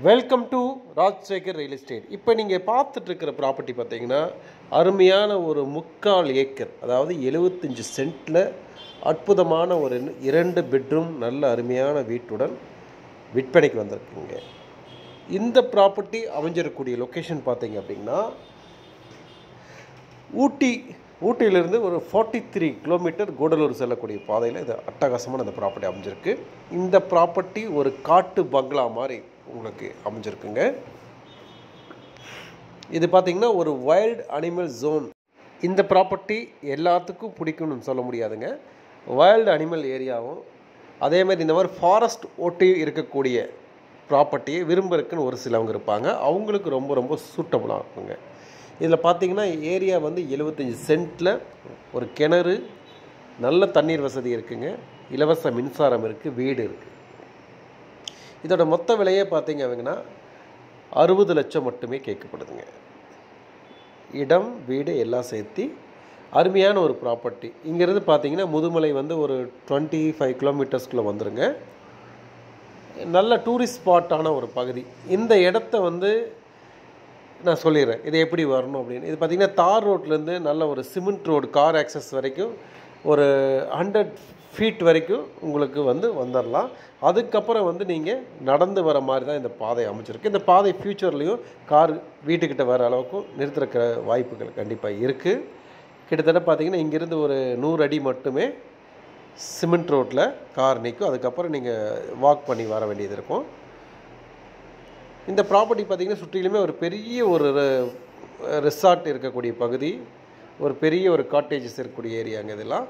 Welcome to Rajasekar real estate. இப்போ நீங்கள் பார்த்துட்டு இருக்கிற ப்ராப்பர்ட்டி பார்த்தீங்கன்னா அருமையான ஒரு 3/4 ஏக்கர், அதாவது 75 சென்ட்டில் அற்புதமான ஒரு 2 பெட்ரூம் நல்ல அருமையான வீட்டுடன் விற்பனைக்கு வந்திருக்குங்க. இந்த ப்ராப்பர்ட்டி அமைஞ்சிருக்கக்கூடிய லொக்கேஷன் பார்த்தீங்க அப்படின்னா ஊட்டியிலிருந்து ஒரு 43 கிலோமீட்டர் கூடலூர் செல்லக்கூடிய பாதையில் இது அட்டகாசமான இந்த ப்ராப்பர்ட்டி அமைஞ்சிருக்கு. இந்த ப்ராப்பர்ட்டி ஒரு காட்டு பங்களா மாதிரி உங்களுக்கு அமைஞ்சிருக்குங்க. இது பார்த்திங்கன்னா ஒரு வைல்டு அனிமல் ஜோன். இந்த ப்ராப்பர்ட்டி எல்லாத்துக்கும் பிடிக்கும்னு சொல்ல முடியாதுங்க. வைல்டு அனிமல் ஏரியாவும் அதே மாதிரி இந்த மாதிரி ஃபாரஸ்ட் ஒட்டி இருக்கக்கூடிய ப்ராப்பர்ட்டியை விரும்புறதுக்குன்னு ஒரு சிலவங்க இருப்பாங்க. அவங்களுக்கு ரொம்ப ரொம்ப சூட்டபுளாக இருக்குங்க. இதில் பார்த்திங்கன்னா ஏரியா வந்து 75 சென்ட்டில் ஒரு கிணறு, நல்ல தண்ணீர் வசதி இருக்குங்க, இலவச மின்சாரம் இருக்குது, வீடு இருக்குது. இதோட மொத்த விலையே பார்த்திங்க அப்படின்னா 60 லட்சம் மட்டுமே கேட்கப்படுதுங்க. இடம் வீடு எல்லாம் சேர்த்து அருமையான ஒரு ப்ராப்பர்ட்டி. இங்கேருந்து பார்த்திங்கன்னா முதுமலை வந்து ஒரு 25 கிலோமீட்டர்ஸ்குள்ளே வந்துடுங்க. நல்ல டூரிஸ்ட் ஸ்பாட்டான ஒரு பகுதி. இந்த இடத்த வந்து நான் சொல்லிடுறேன் இது எப்படி வரணும் அப்படின்னு. இது பார்த்திங்கன்னா தார் ரோட்லேருந்து நல்ல ஒரு சிமெண்ட் ரோடு, கார் ஆக்சஸ் வரைக்கும் ஒரு 100 ஃபீட் வரைக்கும் உங்களுக்கு வந்துடலாம். அதுக்கப்புறம் நீங்கள் நடந்து வர மாதிரி தான் இந்த பாதை அமைச்சிருக்கு. இந்த பாதை ஃப்யூச்சர்லேயும் கார் வீட்டுக்கிட்ட வர அளவுக்கும் நிறுத்துற வாய்ப்புகள் கண்டிப்பாக இருக்குது. கிட்டத்தட்ட பார்த்திங்கன்னா இங்கேருந்து ஒரு 100 அடி மட்டுமே சிமெண்ட் ரோட்டில் கார் நிற்கும். அதுக்கப்புறம் நீங்கள் வாக் பண்ணி வர வேண்டியது இருக்கும். இந்த ப்ராப்பர்ட்டி பார்த்திங்கன்னா சுற்றிலுமே ஒரு பெரிய ஒரு ரிசார்ட் இருக்கக்கூடிய பகுதி, ஒரு பெரிய ஒரு காட்டேஜஸ் இருக்கக்கூடிய ஏரியாங்க. இதெல்லாம்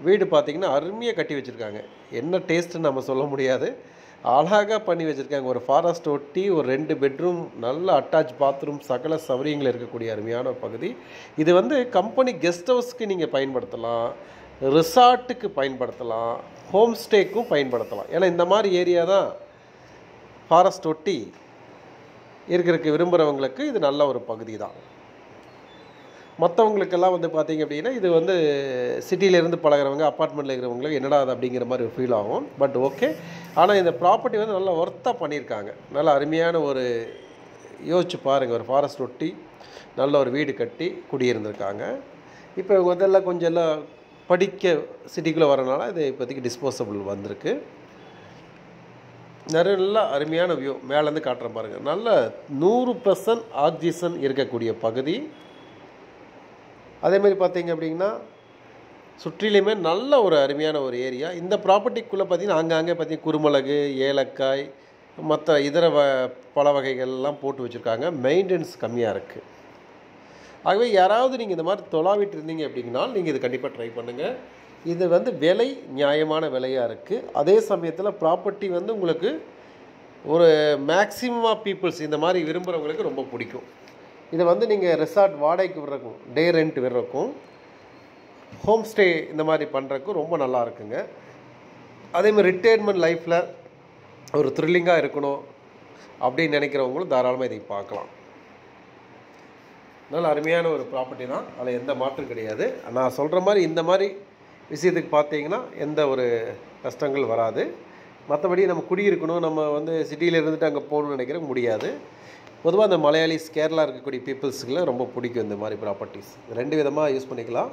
வீடு பார்த்திங்கன்னா அருமையாக கட்டி வச்சுருக்காங்க. என்ன டேஸ்ட்டுன்னு நம்ம சொல்ல முடியாது, அழகாக பண்ணி வச்சுருக்காங்க. ஒரு ஃபாரஸ்ட் ஒட்டி ஒரு 2 பெட்ரூம், நல்ல அட்டாச் பாத்ரூம், சகல சௌகரியங்கள் இருக்கக்கூடிய அருமையான பகுதி. இது கம்பெனி கெஸ்ட் ஹவுஸ்க்கு நீங்கள் பயன்படுத்தலாம், ரிசார்ட்டுக்கு பயன்படுத்தலாம், ஹோம் ஸ்டேக்கும் பயன்படுத்தலாம். ஏன்னா இந்த மாதிரி ஏரியா தான் ஃபாரஸ்ட் ஒட்டி இருக்கிறதுக்கு விரும்புகிறவங்களுக்கு இது நல்ல ஒரு பகுதி தான். மற்றவங்களுக்கெல்லாம் பார்த்திங்க அப்படின்னா இது சிட்டியிலேருந்து பழகிறவங்க, அப்பார்ட்மெண்ட்டில் இருக்கிறவங்களுக்கு என்னடா அது அப்படிங்கிற மாதிரி ஒரு ஃபீல் ஆகும். But okay. ஆனால் இந்த ப்ராப்பர்ட்டி நல்லா ஒர்த்தாக பண்ணியிருக்காங்க. நல்ல அருமையான ஒரு யோசிச்சு பாருங்கள், ஒரு ஃபாரஸ்ட் ஒட்டி நல்ல ஒரு வீடு கட்டி குடியிருந்திருக்காங்க. இப்போ இவங்க எல்லாம் கொஞ்சம் எல்லாம் படிக்க சிட்டிக்குள்ளே வரனால இது இப்போதைக்கு டிஸ்போசபிள் வந்திருக்கு. நல்ல அருமையான வியூ மேலேருந்து காட்டுறேன் பாருங்கள். நல்ல 100% ஆக்சிஜன் இருக்கக்கூடிய பகுதி. அதேமாதிரி பார்த்தீங்க அப்படின்னா சுற்றிலுமே நல்ல ஒரு அருமையான ஒரு ஏரியா. இந்த ப்ராப்பர்ட்டிக்குள்ளே பார்த்திங்கன்னா ஆங்காங்கே பார்த்திங்கன்னா குருமிளகு, ஏலக்காய், மற்ற இதர பல வகைகள்லாம் போட்டு வச்சுருக்காங்க. மெயின்டெனன்ஸ் கம்மியாக இருக்குது. ஆகவே யாராவது நீங்கள் இந்த மாதிரி தொலாவிட்டு இருந்தீங்க அப்படின்னா நீங்கள் இது கண்டிப்பாக ட்ரை பண்ணுங்கள். இது விலை நியாயமான விலையாக இருக்குது. அதே சமயத்தில் ப்ராப்பர்ட்டி உங்களுக்கு ஒரு மேக்ஸிமம் ஆஃப் பீப்புள்ஸ் இந்த மாதிரி விரும்புகிறவங்களுக்கு ரொம்ப பிடிக்கும். இதை நீங்கள் ரெசார்ட் வாடகைக்கு விடுறக்கும், டே ரெண்ட் விடுறக்கும், ஹோம் ஸ்டே இந்த மாதிரி பண்ணுறக்கும் ரொம்ப நல்லா இருக்குங்க. அதேமாதிரி ரிட்டையர்மெண்ட் லைஃப்பில் ஒரு த்ரில்லிங்காக இருக்கணும் அப்படின்னு நினைக்கிறவங்களும் தாராளமாக இதை பார்க்கலாம். நல்ல அருமையான ஒரு ப்ராப்பர்ட்டி தான், அதில் எந்த மாற்றம் கிடையாது. நான் சொல்கிற மாதிரி இந்த மாதிரி விஷயத்துக்கு பார்த்தீங்கன்னா எந்த ஒரு கஷ்டங்கள் வராது. மற்றபடி நம்ம குடியிருக்கணும், நம்ம சிட்டியில் இருந்துட்டு அங்கே போகணும்னு நினைக்கிற முடியாது. பொதுவாக அந்த மலையாளிஸ், கேரளா இருக்கக்கூடிய பீப்புள்ஸுக்குலாம் ரொம்ப பிடிக்கும் இந்த மாதிரி ப்ராப்பர்ட்டிஸ். 2 விதமாக யூஸ் பண்ணிக்கலாம்.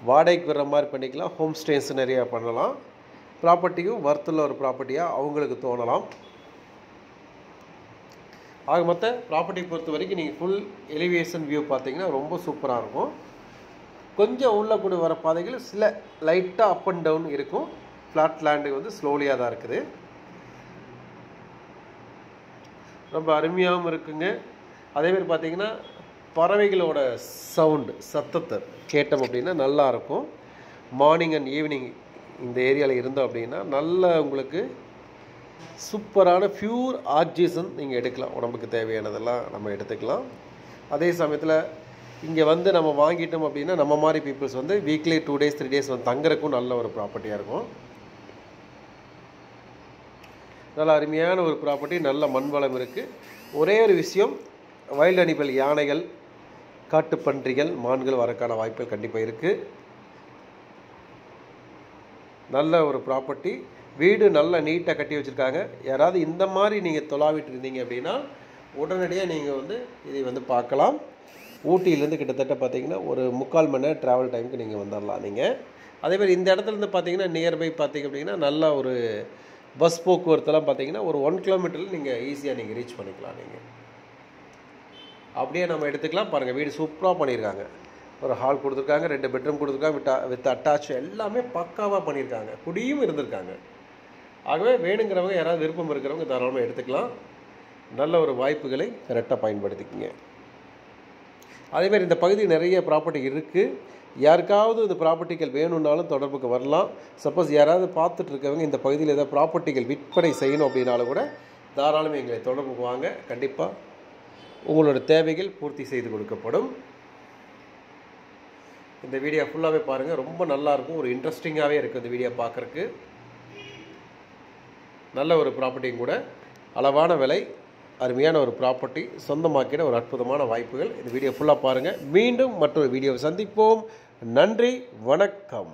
வாடகைக்கு வர்ற மாதிரி பண்ணிக்கலாம், ஹோம் ஸ்டேஸ் நிறையா பண்ணலாம். ப்ராப்பர்ட்டியும் வர்த்துள்ள ஒரு ப்ராப்பர்ட்டியாக அவங்களுக்கு தோணலாம். ஆக மொத்த ப்ராப்பர்ட்டி பொறுத்த வரைக்கும் நீங்கள் ஃபுல் எலிவேஷன் வியூ பார்த்தீங்கன்னா ரொம்ப சூப்பராக இருக்கும். கொஞ்சம் உள்ள கூட வர பாதைகள் சில லைட்டாக அப் அண்ட் டவுன் இருக்கும். ஃப்ளாட் லேண்டு ஸ்லோலியாக தான் இருக்குது. ரொம்ப அருமையாகவும் இருக்குங்க. அதேமாதிரி பார்த்திங்கன்னா பறவைகளோட சத்தத்தை கேட்டோம் அப்படின்னா நல்லாயிருக்கும். மார்னிங் அண்ட் ஈவினிங் இந்த ஏரியாவில் இருந்தோம் அப்படின்னா நல்ல உங்களுக்கு சூப்பரான பியூர் ஆக்சிஜன் நீங்கள் எடுக்கலாம். உடம்புக்கு தேவையானதெல்லாம் நம்ம எடுத்துக்கலாம். அதே சமயத்தில் இங்கே நம்ம வாங்கிட்டோம் அப்படின்னா நம்ம மாதிரி பீப்புள்ஸ் வீக்லி 2 days 3 days தங்குறக்கும் நல்ல ஒரு ப்ராப்பர்ட்டியாக இருக்கும். நல்ல அருமையான ஒரு ப்ராப்பர்ட்டி, நல்ல மண் வளம் இருக்குது. ஒரே ஒரு விஷயம், வைல்டு அனிமல் யானைகள், காட்டுப்பன்றிகள், மான்கள் வரக்கான வாய்ப்புகள் கண்டிப்பாக இருக்குது. நல்ல ஒரு ப்ராப்பர்ட்டி. வீடு நல்லா நீட்டாக கட்டி வச்சுருக்காங்க. யாராவது இந்த மாதிரி நீங்கள் தொலாவிட்டு இருந்தீங்க அப்படின்னா உடனடியாக நீங்கள் வந்து இதை வந்து பார்க்கலாம். ஊட்டியிலேருந்து கிட்டத்தட்ட பார்த்தீங்கன்னா ஒரு 3/4 மணி நேரம் ட்ராவல் டைமுக்கு நீங்கள் வந்துடலாம். நீங்கள் அதேமாதிரி இந்த இடத்துலேருந்து பார்த்தீங்கன்னா நியர்பை பார்த்தீங்க அப்படின்னா நல்லா ஒரு பஸ் போக்குவரத்துலாம் பார்த்தீங்கன்னா ஒரு 1 கிலோமீட்டரில் நீங்கள் ஈஸியாக நீங்கள் ரீச் பண்ணிக்கலாம். நீங்கள் அப்படியே நம்ம எடுத்துக்கலாம். பாருங்கள், வீடு சூப்பராக பண்ணியிருக்காங்க. ஒரு ஹால் கொடுத்துருக்காங்க, 2 பெட்ரூம் கொடுத்துருக்காங்க, வித் அட்டாச், எல்லாமே பக்காவாக பண்ணியிருக்காங்க. குடியும் இருந்திருக்காங்க. ஆகவே வேணுங்கிறவங்க, யாராவது விருப்பம் இருக்கிறவங்க தாராளமாக எடுத்துக்கலாம். நல்ல ஒரு வாய்ப்புகளை கரெக்டாக பயன்படுத்திக்கிங்க. அதேமாதிரி இந்த பகுதி நிறைய ப்ராப்பர்ட்டி இருக்குது. யாருக்காவது இந்த ப்ராப்பர்ட்டிகள் வேணும்னாலும் தொடர்புக்கு வரலாம். சப்போஸ் யாராவது பார்த்துட்டு இருக்கவங்க இந்த பகுதியில் ஏதாவது ப்ராப்பர்ட்டிகள் விற்பனை செய்யணும் அப்படின்னாலும் கூட தாராளமாக எங்களை தொடர்புக்கு வாங்க. கண்டிப்பாக உங்களோட தேவைகள் பூர்த்தி செய்து கொடுக்கப்படும். இந்த வீடியோ ஃபுல்லாகவே பாருங்கள், ரொம்ப நல்லாயிருக்கும். ஒரு இன்ட்ரெஸ்டிங்காகவே இருக்குது இந்த வீடியோ பார்க்குறக்கு. நல்ல ஒரு ப்ராப்பர்ட்டியும் கூட, அளவான விலை, அருமையான ஒரு ப்ராப்பர்ட்டி, சொந்தமாக்கிட ஒரு அற்புதமான வாய்ப்புகள். இந்த வீடியோ ஃபுல்லாக பாருங்கள். மீண்டும் மற்றொரு வீடியோவை சந்திப்போம். நன்றி, வணக்கம்.